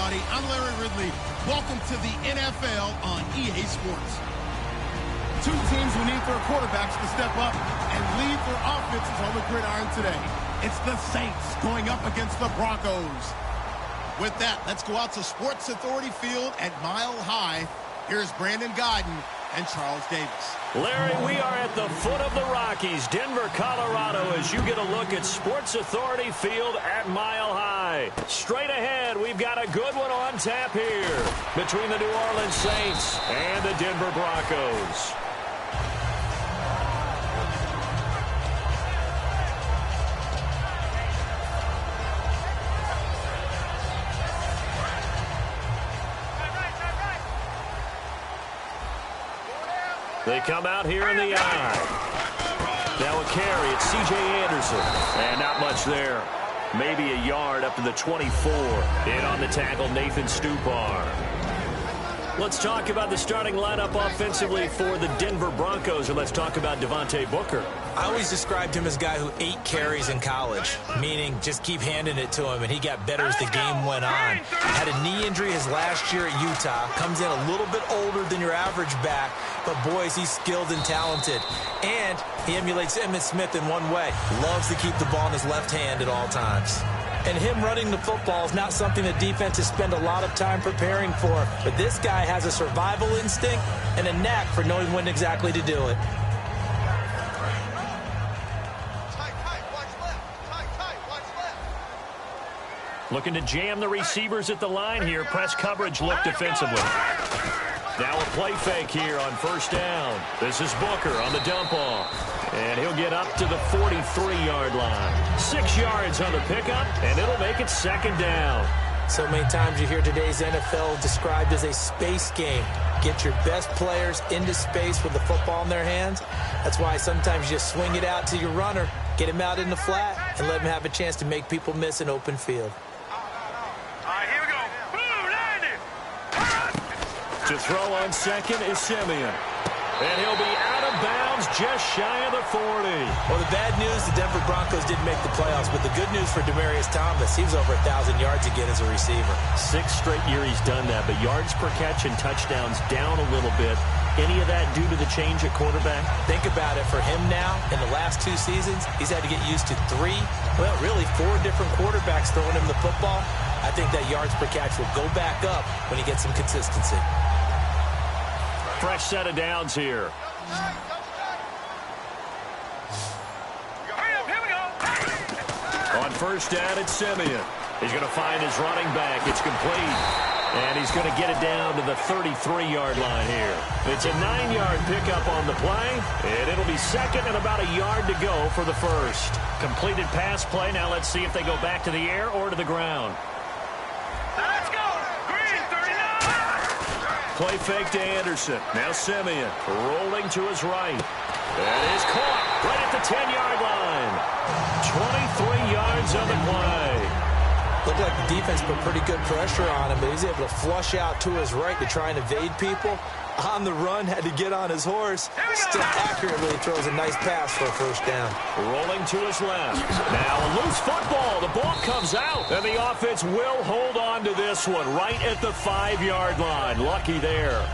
everybody. I'm Larry Ridley. Welcome to the NFL on EA Sports. Two teams who need their quarterbacks to step up and lead their offenses on the gridiron today. It's the Saints going up against the Broncos. With that, let's go out to Sports Authority Field at Mile High. Here's Brandon Godden and Charles Davis. Larry, we are at the foot of the Rockies, Denver, Colorado, as you get a look at Sports Authority Field at Mile High. Straight ahead, we've got a good one on tap here between the New Orleans Saints and the Denver Broncos. They come out here in the eye. Now a carry, it's C.J. Anderson. And not much there. Maybe a yard up to the 24. In on the tackle, Nathan Stupar. Let's talk about the starting lineup offensively for the Denver Broncos, and let's talk about Devontae Booker. I always described him as a guy who ate carries in college, meaning just keep handing it to him, and he got better as the game went on. Had a knee injury his last year at Utah. Comes in a little bit older than your average back, but boys, he's skilled and talented. And he emulates Emmitt Smith in one way. Loves to keep the ball in his left hand at all times. And him running the football is not something the defenses spend a lot of time preparing for. But this guy has a survival instinct and a knack for knowing when exactly to do it. Looking to jam the receivers at the line here. Press coverage look defensively. Now a play fake here on first down. This is Booker on the dump off. And he'll get up to the 43-yard line. 6 yards on the pickup, and it'll make it second down. So many times you hear today's NFL described as a space game. Get your best players into space with the football in their hands. That's why sometimes you just swing it out to your runner, get him out in the flat, and let him have a chance to make people miss an open field. Here we go. To throw on second is Simeon. And he'll be out of bounds just shy of the 40. Well, the bad news, the Denver Broncos didn't make the playoffs, but the good news for Demaryius Thomas, he was over 1,000 yards again as a receiver. 6 straight years he's done that, but yards per catch and touchdowns down a little bit. Any of that due to the change at quarterback? Think about it. For him now, in the last 2 seasons, he's had to get used to 4 different quarterbacks throwing him the football. I think that yards per catch will go back up when he gets some consistency. Fresh set of downs here. On first down, it's Simeon. He's going to find his running back. It's complete. And he's going to get it down to the 33-yard line here. It's a 9-yard pickup on the play. And it'll be second and about a yard to go for the first. Completed pass play. Now let's see if they go back to the air or to the ground. Let's go. Green, 39. Play fake to Anderson. Now Simeon rolling to his right. And is caught right at the 10-yard line. 23 yards on the play. Looked like the defense put pretty good pressure on him, but he's able to flush out to his right to try and evade people. On the run, had to get on his horse. Still accurately throws a nice pass for a first down. Rolling to his left. Now a loose football. The ball comes out. And the offense will hold on to this one right at the 5-yard line. Lucky there.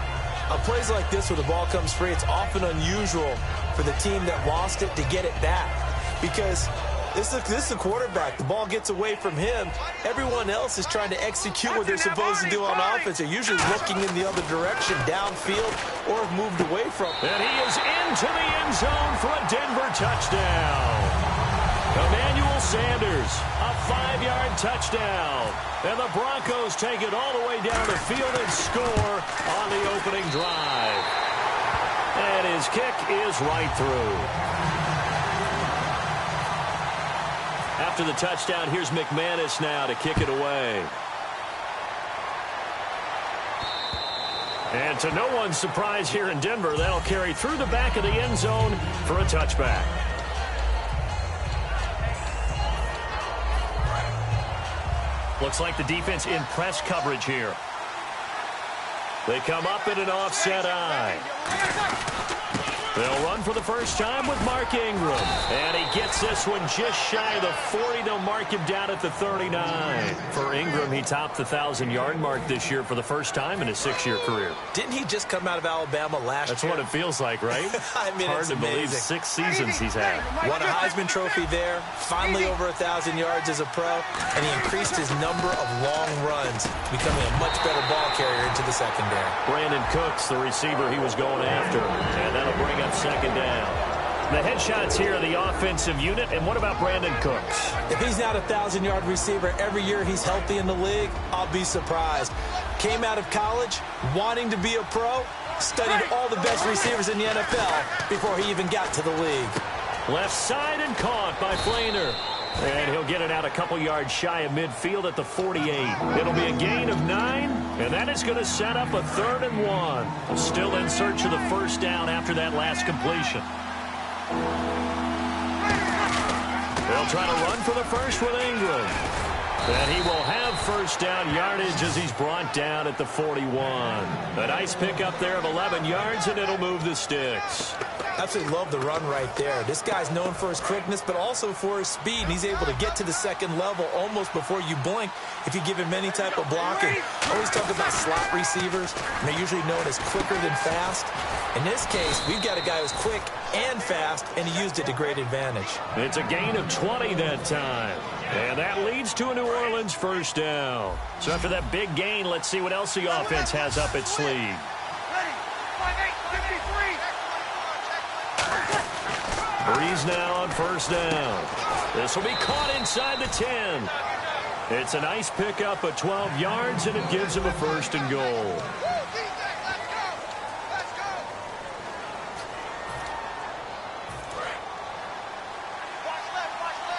On plays like this where the ball comes free, it's often unusual for the team that lost it to get it back. Because this is a quarterback. The ball gets away from him. Everyone else is trying to execute what they're supposed to do on offense. They're usually looking in the other direction, downfield, or have moved away from it. And he is into the end zone for a Denver touchdown. Emmanuel Sanders, a 5-yard touchdown. And the Broncos take it all the way down the field and score on the opening drive. And his kick is right through. After the touchdown, here's McManus now to kick it away. And to no one's surprise here in Denver, that'll carry through the back of the end zone for a touchback. Looks like the defense in press coverage here. They come up in an offset eye. They'll run for the first time with Mark Ingram. And he gets this one just shy of the 40. They'll mark him down at the 39. For Ingram, he topped the 1,000-yard mark this year for the first time in his 6-year career. Didn't he just come out of Alabama last year? That's what it feels like, right? I mean, hard to believe 6 seasons he's had. Won a Heisman Trophy there, finally over 1,000 yards as a pro, and he increased his number of long runs, becoming a much better ball carrier into the secondary. Brandon Cooks, the receiver he was going after, and that'll bring up second down. The headshots here are the offensive unit, and what about Brandon Cooks? If he's not a 1,000-yard receiver every year he's healthy in the league, I'll be surprised. Came out of college wanting to be a pro, studied all the best receivers in the NFL before he even got to the league. Left side and caught by Flainer. And he'll get it out a couple yards shy of midfield at the 48. It'll be a gain of 9, and that is going to set up a 3rd and 1. Still in search of the first down after that last completion. They'll try to run for the first with Ingram. And he will have first down yardage as he's brought down at the 41. A nice pickup there of 11 yards, and it'll move the sticks. Absolutely love the run right there. This guy's known for his quickness, but also for his speed. And he's able to get to the second level almost before you blink if you give him any type of blocking. I always talk about slot receivers, and they're usually known as quicker than fast. In this case, we've got a guy who's quick and fast, and he used it to great advantage. It's a gain of 20 that time. And that leads to a New Orleans first down. So after that big gain, let's see what else the offense has up its sleeve. Breeze now on first down. This will be caught inside the 10. It's a nice pickup of 12 yards, and it gives him a 1st and goal.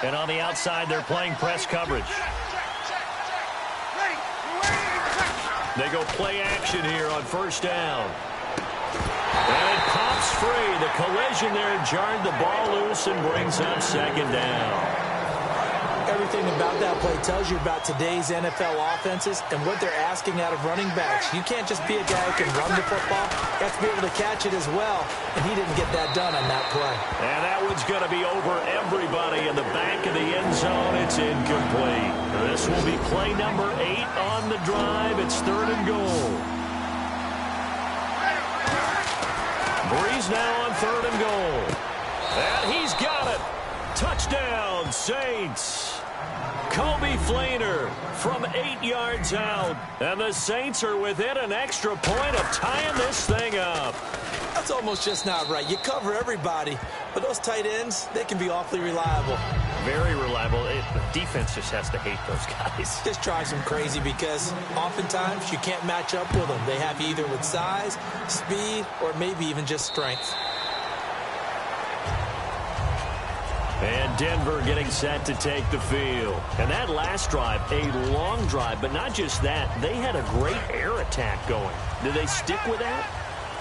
And on the outside, they're playing press coverage. They go play action here on first down. And it pops free. The collision there jarred the ball loose and brings up second down. Everything about that play tells you about today's NFL offenses and what they're asking out of running backs. You can't just be a guy who can run the football. You have to be able to catch it as well, and he didn't get that done on that play. And that one's going to be over everybody in the back of the end zone. It's incomplete. This will be play number 8 on the drive. It's 3rd and goal. Breeze now on 3rd and goal. And he's got it. Touchdown, Saints. Kobe Flainer from 8 yards out. And the Saints are within an extra point of tying this thing up. That's almost just not right. You cover everybody, but those tight ends, they can be awfully reliable. Very reliable. The defense just has to hate those guys. This drives them crazy because oftentimes you can't match up with them. They have you either with size, speed, or maybe even just strength. And Denver getting set to take the field. And that last drive, a long drive, but not just that. They had a great air attack going. Did they stick with that?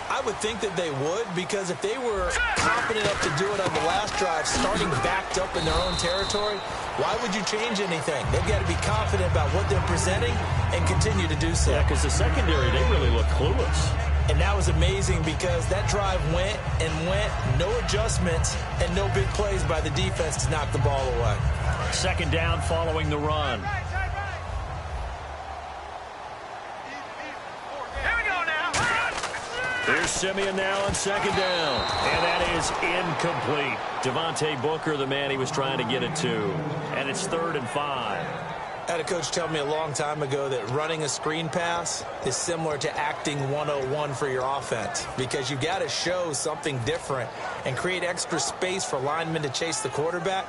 I would think that they would, because if they were confident enough to do it on the last drive, starting backed up in their own territory, why would you change anything? They've got to be confident about what they're presenting and continue to do so. Yeah, because the secondary, they really look clueless. And that was amazing because that drive went and went, no adjustments, and no big plays by the defense to knock the ball away. Second down following the run. Here's Simeon now on second down. And that is incomplete. Devontae Booker, the man he was trying to get it to. And it's 3rd and 5. I had a coach tell me a long time ago that running a screen pass is similar to acting 101 for your offense, because you got to show something different and create extra space for linemen to chase the quarterback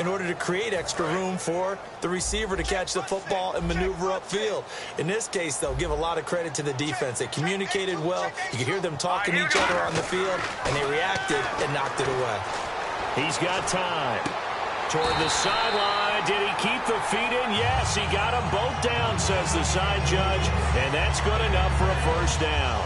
in order to create extra room for the receiver to catch the football and maneuver upfield. In this case, though, give a lot of credit to the defense. They communicated well. You could hear them talking to each other on the field, and they reacted and knocked it away. He's got time. Toward the sideline. Did he keep the feet in? Yes, he got them both down, says the side judge, and that's good enough for a first down.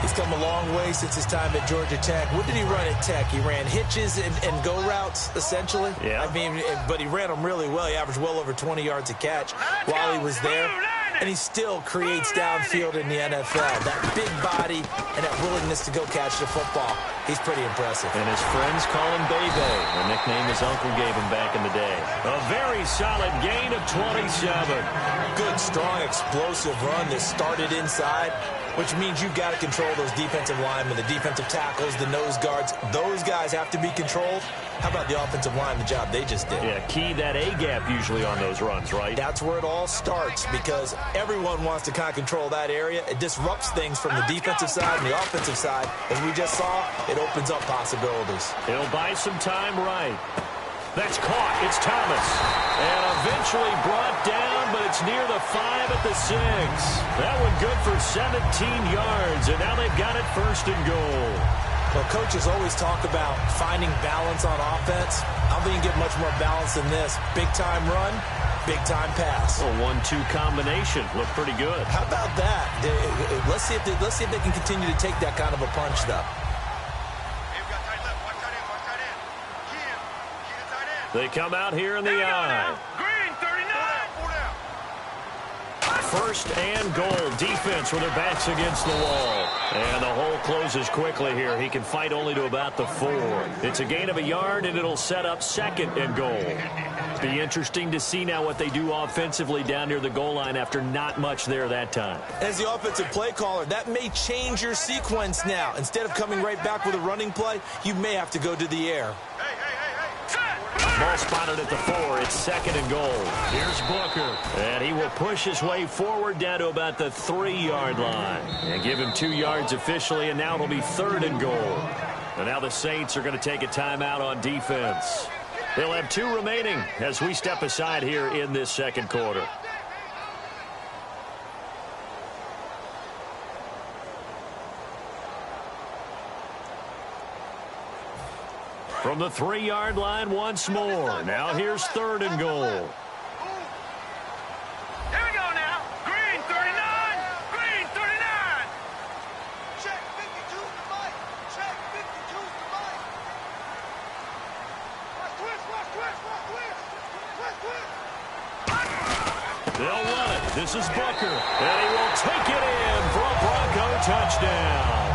He's come a long way since his time at Georgia Tech. What did he run at Tech? He ran hitches and go routes, essentially. Yeah. I mean, but he ran them really well. He averaged well over 20 yards a catch while he was there. and he still creates downfield in the NFL. That big body and that willingness to go catch the football, he's pretty impressive. And his friends call him Bebe, a nickname his uncle gave him back in the day. A very solid gain of 27. Good, strong, explosive run that started inside, which means you've got to control those defensive linemen, the defensive tackles, the nose guards. Those guys have to be controlled. How about the offensive line, the job they just did? Yeah, key that A-gap usually on those runs, right? That's where it all starts because everyone wants to kind of control that area. It disrupts things from the defensive side and the offensive side. As we just saw, it opens up possibilities. He'll buy some time right. That's caught. It's Thomas. And eventually brought down, but it's near the 5 at the 6. That one good for 17 yards, and now they've got it first and goal. Well, coaches always talk about finding balance on offense. I don't think you can get much more balance than this. Big-time run, big-time pass. A 1-2 combination. Looked pretty good. How about that? Let's see if they can continue to take that kind of a punch, though. They come out here in the eye. Green, 39. First and goal. Defense with their backs against the wall. And the hole closes quickly here. He can fight only to about the 4. It's a gain of a yard, and it'll set up second and goal. Be interesting to see now what they do offensively down near the goal line after not much there that time. As the offensive play caller, that may change your sequence now. Instead of coming right back with a running play, you may have to go to the air. Ball spotted at the 4. It's second and goal. Here's Booker. And he will push his way forward down to about the 3-yard line. And give him 2 yards officially, and now it'll be third and goal. And now the Saints are going to take a timeout on defense. They'll have 2 remaining as we step aside here in this second quarter. From the 3-yard line once more. Now here's third and goal. Here we go now. Green, 39. Green, 39. Check 52 to Mike. Check 52 to Mike. Twist. They'll run it. This is Booker. And he will take it in for a Bronco touchdown.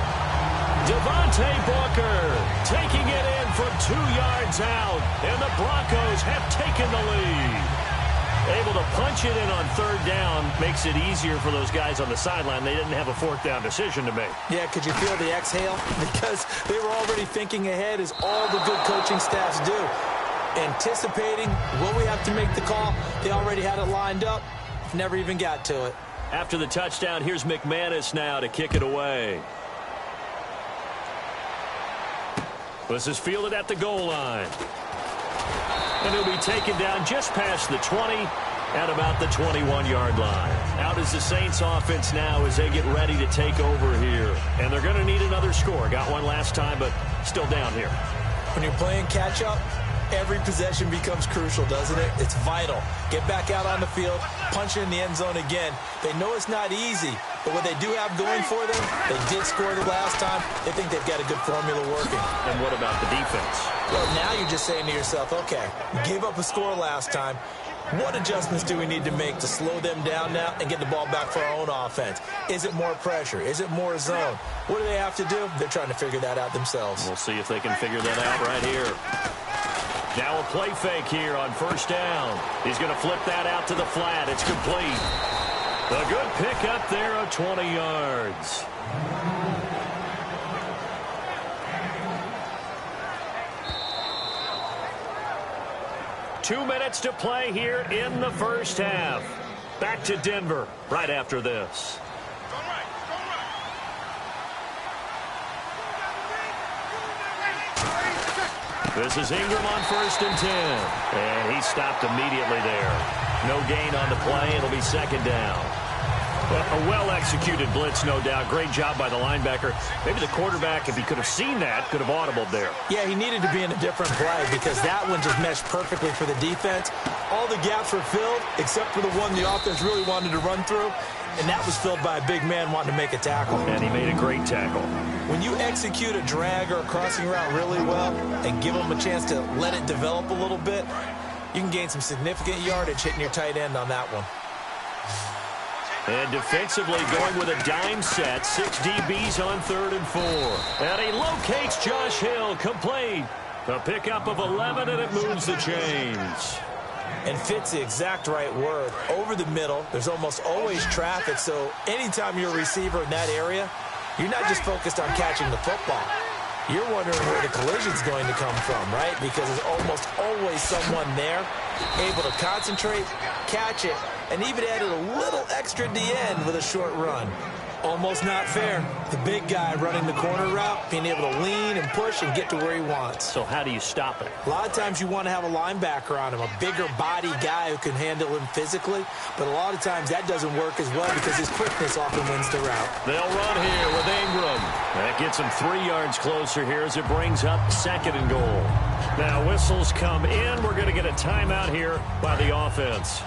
Devontae Booker taking it in from 2 yards out, and the Broncos have taken the lead. Able to punch it in on third down makes it easier for those guys on the sideline. They didn't have a fourth down decision to make. Yeah, could you feel the exhale? Because they were already thinking ahead, as all the good coaching staffs do. Anticipating, will we have to make the call? They already had it lined up, never even got to it. After the touchdown, here's McManus now to kick it away. This is fielded at the goal line. And he'll be taken down just past the 20 at about the 21-yard line. Out is the Saints offense now as they get ready to take over here. And they're going to need another score. Got one last time, but still down here. When you're playing catch-up, every possession becomes crucial, doesn't it? It's vital. Get back out on the field, punch it in the end zone again. They know it's not easy, but what they do have going for them, they did score the last time. They think they've got a good formula working. And what about the defense? Well, now you're just saying to yourself, okay, gave up a score last time. What adjustments do we need to make to slow them down now and get the ball back for our own offense? Is it more pressure? Is it more zone? What do they have to do? They're trying to figure that out themselves. We'll see if they can figure that out right here. Now a play fake here on first down. He's going to flip that out to the flat. It's complete. A good pick up there of 20 yards. Two minutes to play here in the first half. Back to Denver right after this. This is Ingram on first and 10. And he stopped immediately there. No gain on the play. It'll be second down. A well-executed blitz, no doubt. Great job by the linebacker. Maybe the quarterback, if he could have seen that, could have audibled there. Yeah, he needed to be in a different play because that one just meshed perfectly for the defense. All the gaps were filled except for the one the offense really wanted to run through, and that was filled by a big man wanting to make a tackle. And he made a great tackle. When you execute a drag or a crossing route really well and give them a chance to let it develop a little bit, you can gain some significant yardage hitting your tight end on that one. And defensively going with a dime set. 6 DBs on 3rd and 4. And he locates Josh Hill, complete. A pickup of 11, and it moves the chains. And fits the exact right word. Over the middle, there's almost always traffic, so anytime you're a receiver in that area, you're not just focused on catching the football. You're wondering where the collision's going to come from, right? Because there's almost always someone there able to concentrate, catch it, and even added a little extra at the end with a short run. Almost not fair. The big guy running the corner route, being able to lean and push and get to where he wants. So how do you stop it? A lot of times you want to have a linebacker on him, a bigger body guy who can handle him physically, but a lot of times that doesn't work as well because his quickness often wins the route. They'll run here with Ingram. That gets him 3 yards closer here as it brings up 2nd and goal. Now whistles come in. We're going to get a timeout here by the offense.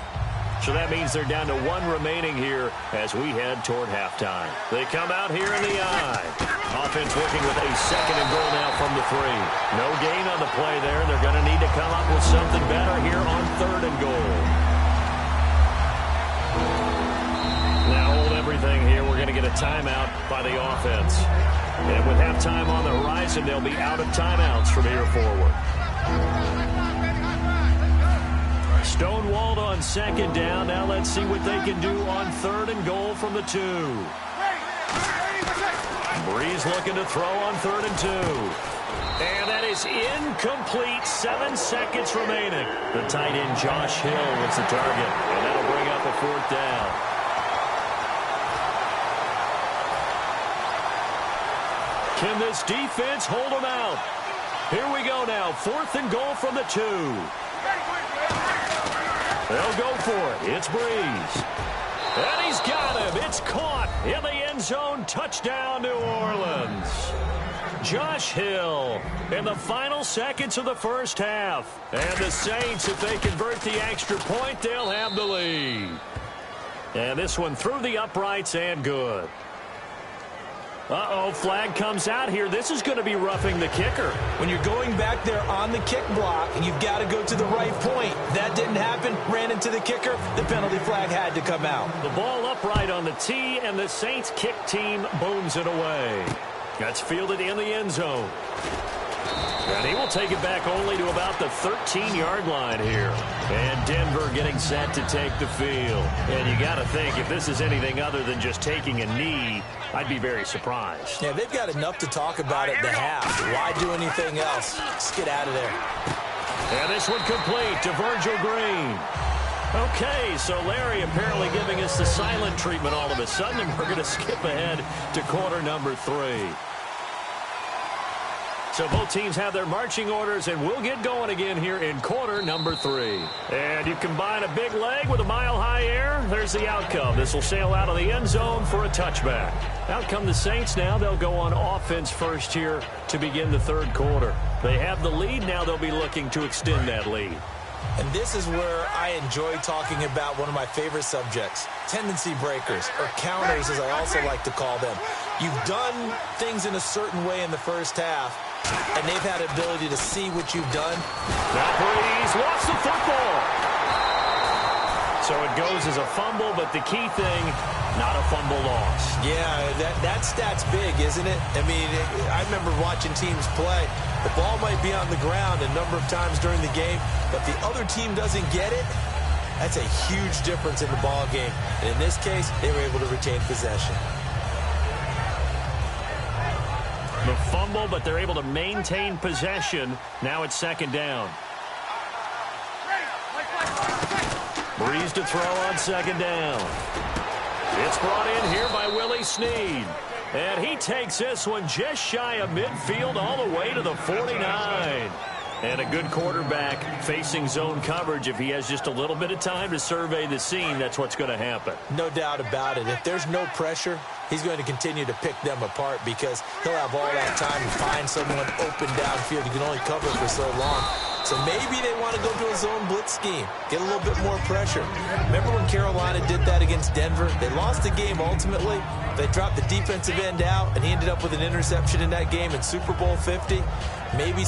So that means they're down to 1 remaining here as we head toward halftime. They come out here in the eye. Offense working with a 2nd and goal now from the 3. No gain on the play there. They're going to need to come up with something better here on 3rd and goal. Now hold everything here. We're going to get a timeout by the offense. And with halftime on the horizon, they'll be out of timeouts from here forward. Stonewalled on 2nd down. Now let's see what they can do on 3rd and goal from the 2. Breeze looking to throw on 3rd and 2. And that is incomplete. 7 seconds remaining. The tight end Josh Hill was the target. And that'll bring up a 4th down. Can this defense hold them out? Here we go now. 4th and goal from the 2. They'll go for it. It's Breeze. And he's got him. It's caught in the end zone. Touchdown, New Orleans. Josh Hill in the final seconds of the first half. And the Saints, if they convert the extra point, they'll have the lead. And this one through the uprights and good. Uh-oh, flag comes out here. This is going to be roughing the kicker. When you're going back there on the kick block, you've got to go to the right point. That didn't happen. Ran into the kicker. The penalty flag had to come out. The ball upright on the tee, and the Saints kick team booms it away. That's fielded in the end zone. And he will take it back only to about the 13-yard line here. And Denver getting set to take the field. And you got to think, if this is anything other than just taking a knee, I'd be very surprised. Yeah, they've got enough to talk about at the half. Why do anything else? Just get out of there. And this one complete to Virgil Green. Okay, so Larry apparently giving us the silent treatment all of a sudden, and we're going to skip ahead to quarter number 3. So both teams have their marching orders, and we'll get going again here in quarter number 3. And you combine a big leg with a mile-high air, there's the outcome. This will sail out of the end zone for a touchback. Out come the Saints now. They'll go on offense first here to begin the 3rd quarter. They have the lead. Now they'll be looking to extend that lead. And this is where I enjoy talking about one of my favorite subjects, tendency breakers, or counters as I also like to call them. You've done things in a certain way in the first half, and they've had the ability to see what you've done. Now Breeze lost the football. So it goes as a fumble, but the key thing, not a fumble loss. Yeah, that stat's big, isn't it? I mean, I remember watching teams play. The ball might be on the ground a number of times during the game, but the other team doesn't get it. That's a huge difference in the ball game. And in this case, they were able to retain possession. The fumble, but they're able to maintain possession. Now it's 2nd down. Breeze to throw on 2nd down. It's brought in here by Willie Snead. And he takes this one just shy of midfield all the way to the 49. And a good quarterback facing zone coverage. If he has just a little bit of time to survey the scene, that's what's going to happen. No doubt about it. If there's no pressure, he's going to continue to pick them apart because he'll have all that time to find someone open downfield. He can only cover for so long. So maybe they want to go to a zone blitz scheme, get a little bit more pressure. Remember when Carolina did that against Denver? They lost the game ultimately. They dropped the defensive end out, and he ended up with an interception in that game in Super Bowl 50. Maybe